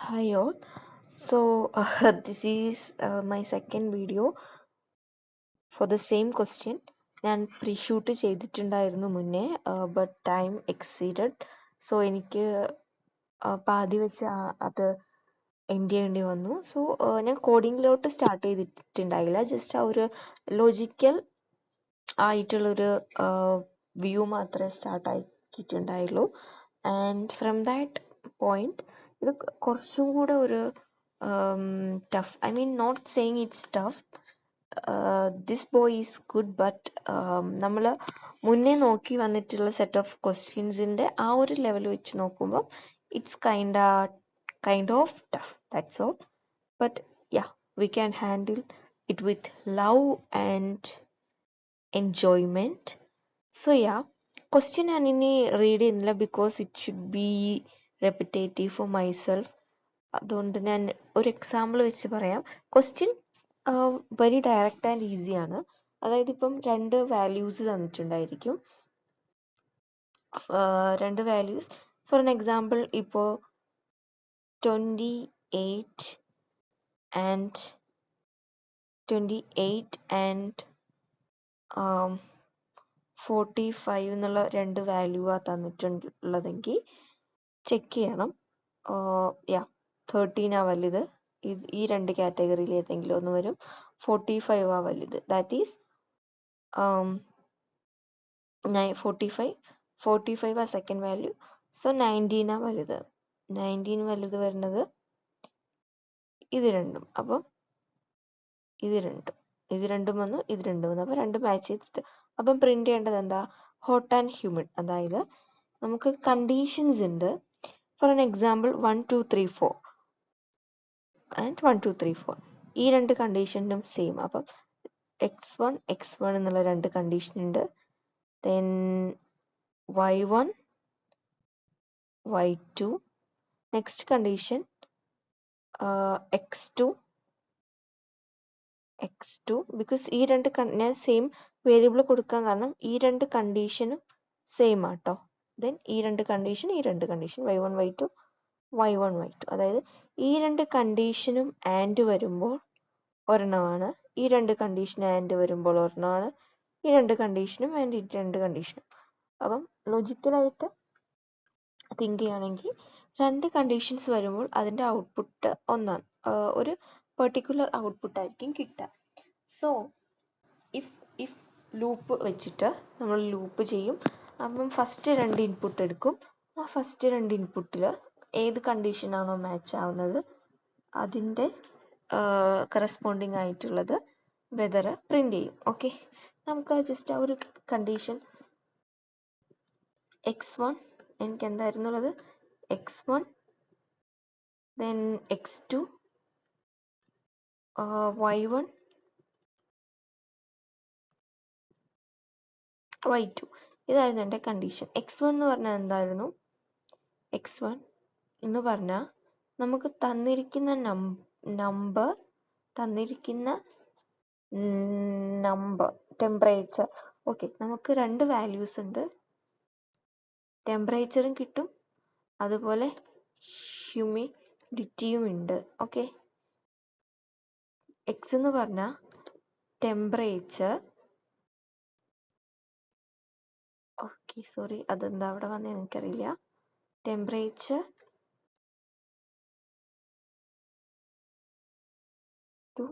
Hi all. This is my second video for the same question. ഞാൻ pre-shoot ചെയ്തിട്ടുണ്ടായിരുന്നു മുന്നേ, but time exceeded. So എനിക്ക് പാതി വെച്ച് അത് എൻഡ് ചെയ്യേണ്ടി വന്നു. സോ ഞാൻ കോഡിങ്ങിലോട്ട് സ്റ്റാർട്ട് ചെയ്തിട്ടുണ്ടായില്ല. ജസ്റ്റ് ആ ഒരു ലോജിക്കൽ ആയിട്ടുള്ളൊരു വ്യൂ മാത്രമേ സ്റ്റാർട്ട് ആക്കിയിട്ടുണ്ടായുള്ളൂ. ആൻഡ് ഫ്രം ദാറ്റ് പോയിന്റ് ഇത് കുറച്ചും കൂടെ ഒരു tough, I mean not saying it's tough, this boy is good, but നമ്മൾ മുന്നേ നോക്കി വന്നിട്ടുള്ള സെറ്റ് ഓഫ് ക്വസ്റ്റ്യൻസിൻ്റെ ആ ഒരു ലെവൽ വെച്ച് നോക്കുമ്പോൾ it's kind of tough, that's all. But yeah, we can handle it with love and enjoyment. So yeah, question ഞാൻ ഇനി റീഡ് ചെയ്യുന്നില്ല because it should be repetitive four myself. അതുകൊണ്ട് ഞാൻ ഒരു എക്സാമ്പിൾ വെച്ച് പറയാം. ക്വസ്റ്റ്യൻ വെരി ഡയറക്റ്റ് ആൻഡ് ഈസിയാണ്. അതായത് ഇപ്പം രണ്ട് വാല്യൂസ് തന്നിട്ടുണ്ടായിരിക്കും. രണ്ട് വാല്യൂസ് ഫോർ എൻ എക്സാമ്പിൾ ഇപ്പോൾ 28 and 45 എന്നുള്ള രണ്ട് വാല്യൂ ആ തന്നിട്ടുള്ളതെങ്കിൽ ചെക്ക് ചെയ്യണം. യാ, 13 ആ വലുത്, ഈ രണ്ട് കാറ്റഗറിയിൽ ഏതെങ്കിലും ഒന്ന് വരും. 45 ആ വലുത്, ദാറ്റ് ഈസ് 45 ആ സെക്കൻഡ് വാല്യൂ. സോ 19 ആ വലുത്. 19 വലുത് വരുന്നത് ഇത് രണ്ടും. അപ്പം ഇത് രണ്ടും വന്നു, ഇത് രണ്ടും വന്നു. അപ്പം രണ്ട് മാച്ച് ചെയ്ത് അപ്പം പ്രിന്റ് ചെയ്യേണ്ടത് എന്താ? Hot and humid. അതായത് നമുക്ക് കണ്ടീഷൻസ് ഉണ്ട്. ഫോർ എൻ എക്സാമ്പിൾ 1 2 3 4 ആൻഡ് 1 2 3 4 ഈ രണ്ട് കണ്ടീഷനും സെയിം. അപ്പം x1 എന്നുള്ള രണ്ട് കണ്ടീഷൻ ഉണ്ട്. Then y1 y2. Next condition x2 because ഈ രണ്ട് ഞാൻ സെയിം വേരിയബിൾ കൊടുക്കാൻ കാരണം ഈ രണ്ട് കണ്ടീഷനും സെയിം ആട്ടോ. ദെൻ ഈ രണ്ട് കണ്ടീഷൻ y1 y2 അതായത് ഈ രണ്ട് കണ്ടീഷനും ആൻഡ് വരുമ്പോൾ ഒരെണ്ണമാണ്, ഈ രണ്ട് കണ്ടീഷനും ആൻഡ് വരുമ്പോൾ ഒരെണ്ണമാണ്, ഈ രണ്ട് കണ്ടീഷനും ആൻഡ് ഈ രണ്ട് കണ്ടീഷനും. അപ്പം ലോജിക്കലായിട്ട് തിങ്ക് ചെയ്യുകയാണെങ്കിൽ രണ്ട് കണ്ടീഷൻസ് വരുമ്പോൾ അതിൻ്റെ ഔട്ട്പുട്ട് ഒന്നാണ്, ഒരു പെർട്ടിക്കുലർ ഔട്ട്പുട്ട് ആയിരിക്കും കിട്ടുക. സോ ഇഫ് ലൂപ്പ് വെച്ചിട്ട് നമ്മൾ ലൂപ്പ് ചെയ്യും. അപ്പം ഫസ്റ്റ് രണ്ട് ഇൻപുട്ട് എടുക്കും. ആ ഫസ്റ്റ് രണ്ട് ഇൻപുട്ടിൽ ഏത് കണ്ടീഷനാണോ മാച്ച് ആവുന്നത് അതിൻ്റെ കറസ്പോണ്ടിങ് ആയിട്ടുള്ളത് വെതർ പ്രിന്റ് ചെയ്യും. ഓക്കെ, നമുക്ക് ജസ്റ്റ് ആ ഒരു കണ്ടീഷൻ x1 എനിക്ക് എന്തായിരുന്നു ഉള്ളത്, x1 then x2 y1 y2 ഇതായിരുന്നു എൻ്റെ കണ്ടീഷൻ. x1 എന്ന് പറഞ്ഞാൽ എന്തായിരുന്നു? x1 എന്ന് പറഞ്ഞാൽ നമുക്ക് തന്നിരിക്കുന്ന നമ്പർ ടെമ്പറേച്ചർ. ഓക്കെ, നമുക്ക് രണ്ട് വാല്യൂസ് ഉണ്ട്. ടെമ്പറേച്ചറും കിട്ടും, അതുപോലെ ഹ്യൂമിഡിറ്റിയും ഉണ്ട്. ഓക്കെ, എക്സ് എന്ന് പറഞ്ഞാൽ ടെമ്പറേച്ചർ. ഓക്കെ, സോറി, അതെന്താ അവിടെ വന്നതെന്ന് എനിക്കറിയില്ല. ടെമ്പറേച്ചർ ടു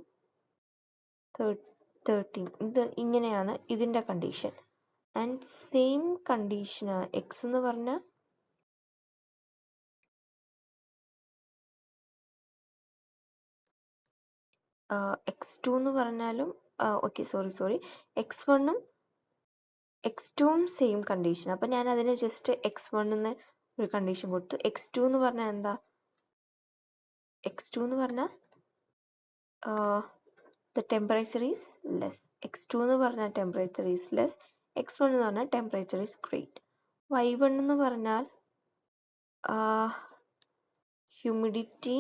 13, ഇത് ഇങ്ങനെയാണ് ഇതിൻ്റെ കണ്ടീഷൻ. ആൻഡ് സെയിം കണ്ടീഷനാണ് എക്സ് എന്ന് പറഞ്ഞാൽ x2 എന്ന് പറഞ്ഞാലും ഓക്കെ സോറി x1ഉം x2ഉം സെയിം കണ്ടീഷൻ. അപ്പം ഞാൻ അതിന് ജസ്റ്റ് x1 എന്ന് ഒരു കണ്ടീഷൻ കൊടുത്തു. x2 എന്ന് പറഞ്ഞാൽ എന്താ? x2 എന്ന് പറഞ്ഞാൽ the temperature is less. x2 എന്ന് പറഞ്ഞാൽ temperature is less. x1 എന്ന് പറഞ്ഞാൽ temperature is great. y1 എന്ന് പറഞ്ഞാൽ humidity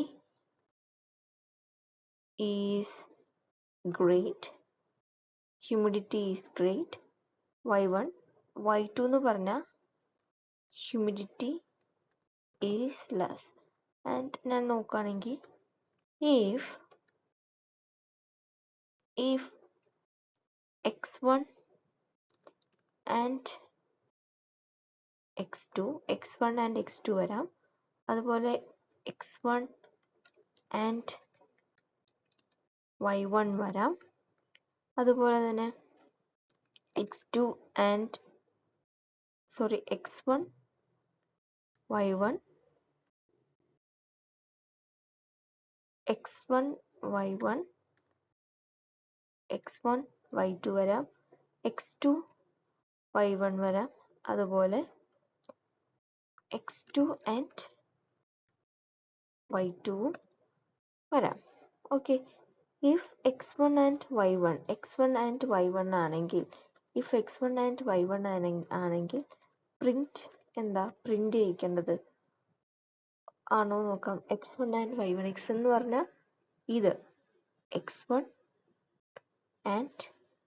is great. y1. y2 എന്ന് പറഞ്ഞാൽ humidity is less. ആൻഡ് ഞാൻ നോക്കുകയാണെങ്കിൽ if x1 and x2 വരാം, അതുപോലെ x1 and y1 വരാം, അതുപോലെ തന്നെ x1 y1 x1 y1 x1 y2 വരാം, x2 y1 വരാം, അതുപോലെ x2 and y2 വരാം. Okay, if x1 and y1 ആണെങ്കിൽ പ്രിന്റ് ചെയ്യിക്കേണ്ടത് ആണോ നോക്കാം. x1 and y1, x എന്ന് പറഞ്ഞാൽ ഇത് x1 and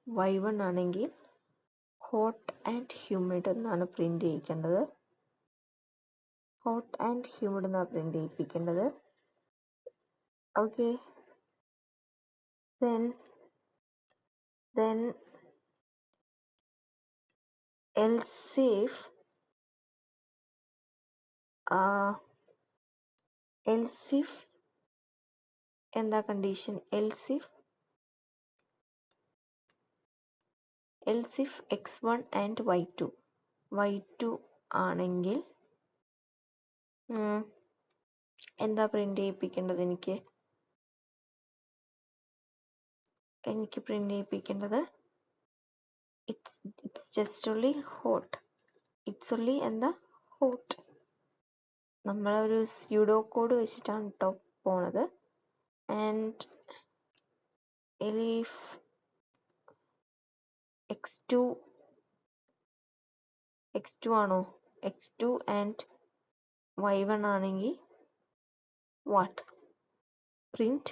y1 ആണെങ്കിൽ ഹോട്ട് ആൻഡ് ഹ്യൂമിഡ് എന്നാണ് പ്രിന്റ് ചെയ്യിക്കേണ്ടത്. ഹോട്ട് ആൻഡ് ഹ്യൂമിഡ് എന്നാണ് പ്രിന്റ് ചെയ്യിപ്പിക്കേണ്ടത്. ഓക്കെ, then else if എന്താ condition? else if x1 and y2 ആണെങ്കിൽ എന്താ പ്രിന്റ് ചെയ്യിപ്പിക്കേണ്ടത്? എനിക്ക് പ്രിന്റ് ചെയ്യിപ്പിക്കേണ്ടത് it's just only hot. Hot. നമ്മളൊരു സ്യൂഡോ കോഡ് വെച്ചിട്ടാണ് കേട്ടോ പോണത്. ആൻഡ് if x2 ആണോ, x2 and y1 ആണെങ്കിൽ what? Print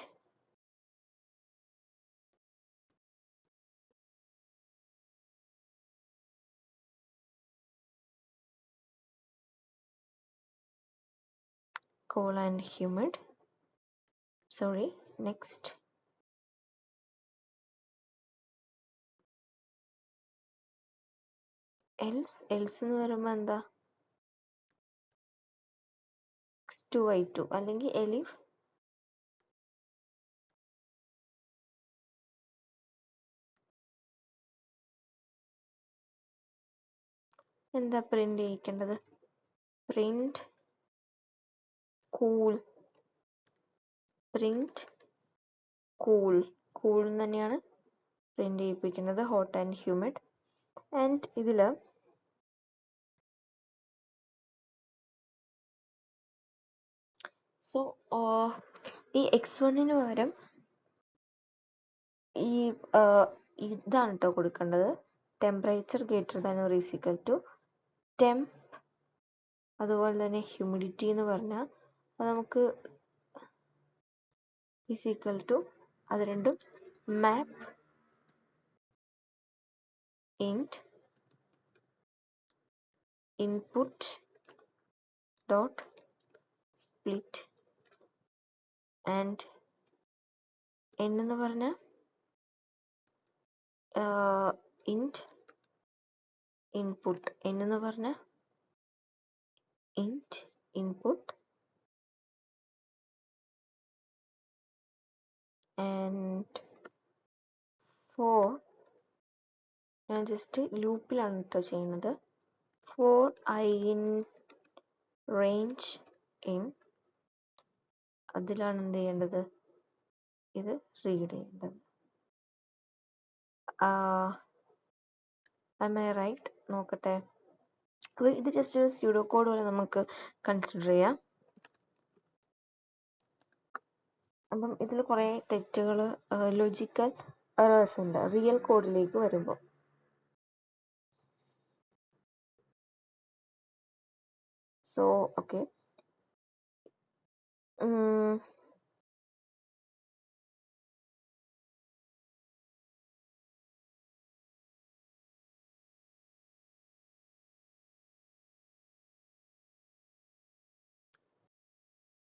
cold and humid. Next. else എന്ന് പറയുമ്പോൾ എന്താ? x2 y2 അല്ലെങ്കിൽ elif എന്താ പ്രിന്റ് ചെയ്യിക്കേണ്ടത്? പ്രിന്റ് കൂൾ തന്നെയാണ് പ്രിന്റ് ചെയ്യിപ്പിക്കുന്നത്, ഹോട്ട് ആൻഡ് ഹ്യൂമിഡ്. ആൻഡ് ഇതില് ഈ x1 പകരം ഇതാണ് കേട്ടോ കൊടുക്കേണ്ടത്. Temperature greater than or is equal to temp, അതുപോലെ തന്നെ ഹ്യൂമിഡിറ്റി എന്ന് പറഞ്ഞാൽ അത് നമുക്ക് ഈസ് ഈക്വൽ ടു, അത് രണ്ടും map input dot split and എന്ന് പറഞ്ഞാൽ ഇൻപുട്ട് എന്ന് പറഞ്ഞാൽ ഇൻപുട്ട് ആൻഡ് ഫോർ, ഞാൻ ജസ്റ്റ് ലൂപ്പിലാണ് കേട്ടോ ചെയ്യുന്നത്. For i in range in, അതിലാണ് എന്ത് ചെയ്യേണ്ടത്? ഇത് റീഡ് ചെയ്യേണ്ടത്. am I right? നോക്കട്ടെ. അപ്പോൾ ഇത് ജസ്റ്റ് ഒരു സ്യൂഡോ കോഡ് പോലെ നമുക്ക് കൺസിഡർ ചെയ്യാം. അപ്പം ഇതിൽ കുറേ തെറ്റുകൾ, ലോജിക്കൽ എറേഴ്സ് ഉണ്ട് റിയൽ കോഡിലേക്ക് വരുമ്പോൾ. So okay,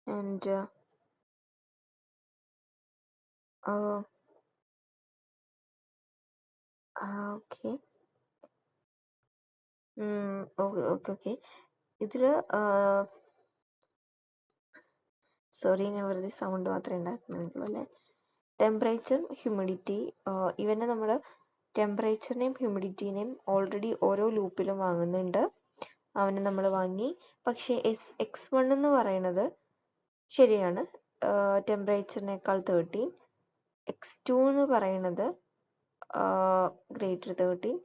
and okay. Okay. ഇതില് സോറി, ഞാൻ വെറുതെ സൗണ്ട് മാത്രമേ ഉണ്ടാക്കുന്നുള്ളൂ അല്ലേ. ടെമ്പറേച്ചർ, ഹ്യൂമിഡിറ്റി, ഇവനെ നമ്മൾ ടെമ്പറേച്ചറിനെയും ഹ്യൂമിഡിറ്റീനെയും ഓൾറെഡി ഓരോ ലൂപ്പിലും വാങ്ങുന്നുണ്ട്. അവനെ നമ്മൾ വാങ്ങി. പക്ഷേ x1 എന്ന് പറയുന്നത് ശരിയാണ്, ടെമ്പറേച്ചറിനേക്കാൾ 13. x2 എന്ന് പറയുന്നത് ഗ്രേറ്റർ 13.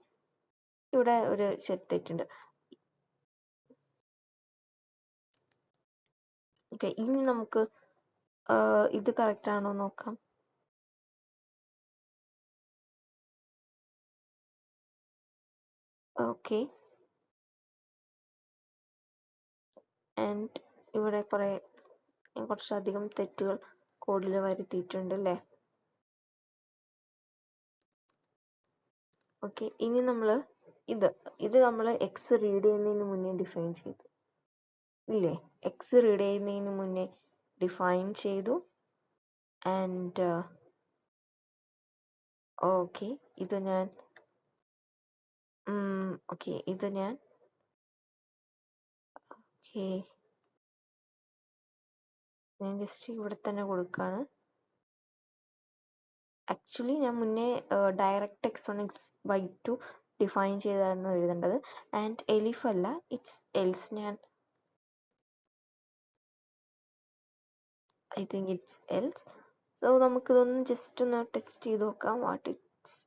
ഇവിടെ ഒരു തെറ്റുണ്ട്. ഓക്കെ, ഇനി നമുക്ക് ഇത് കറക്റ്റ് ആണോ നോക്കാം. ഓക്കെ, ആൻഡ് ഇവിടെ കുറച്ചധികം തെറ്റുകൾ കോഡിൽ വരുത്തിയിട്ടുണ്ട് അല്ലേ. ഓക്കെ, ഇനി നമ്മൾ ഇത് നമ്മൾ എക്സ് റീഡ് ചെയ്യുന്നതിന് മുന്നേ ഡിഫൈൻ ചെയ്തു ഇല്ലേ. എക്സ് റീഡ് ചെയ്യുന്നതിന് മുന്നേ ഡിഫൈൻ ചെയ്തു. ആൻഡ് ഓക്കെ, ഇത് ഞാൻ ജസ്റ്റ് ഇവിടെ തന്നെ കൊടുക്കാണ്. ആക്ച്വലി ഞാൻ മുന്നേ ഡയറക്റ്റ് x1 x2 ഡിഫൈൻ ചെയ്തായിരുന്നു എഴുതേണ്ടത്. ആൻഡ് എലിഫ് അല്ല, it's else. I think it's else. So നമുക്കിതൊന്ന് ജസ്റ്റ് ഒന്ന് ടെസ്റ്റ് ചെയ്ത് നോക്കാം. What it's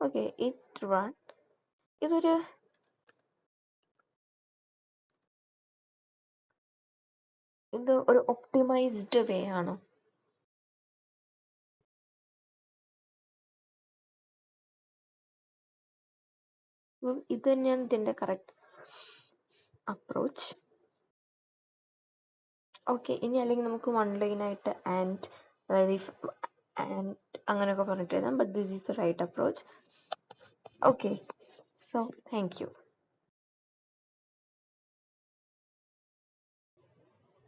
okay, it run. ഇത് ഒരു ഒപ്റ്റിമൈസ്ഡ് വേ ആണോ? ഇത് തന്നെയാണ് ഇതിന്റെ കറക്റ്റ് അപ്രോച്ച്. ഓക്കെ, ഇനി അല്ലെങ്കിൽ നമുക്ക് വൺ ലൈൻ ആയിട്ട് ആൻഡ്, അതായത് ആൻഡ് അങ്ങനെയൊക്കെ പറഞ്ഞിട്ട് എഴുതാം. But this is the right approach. Okay, so thank U.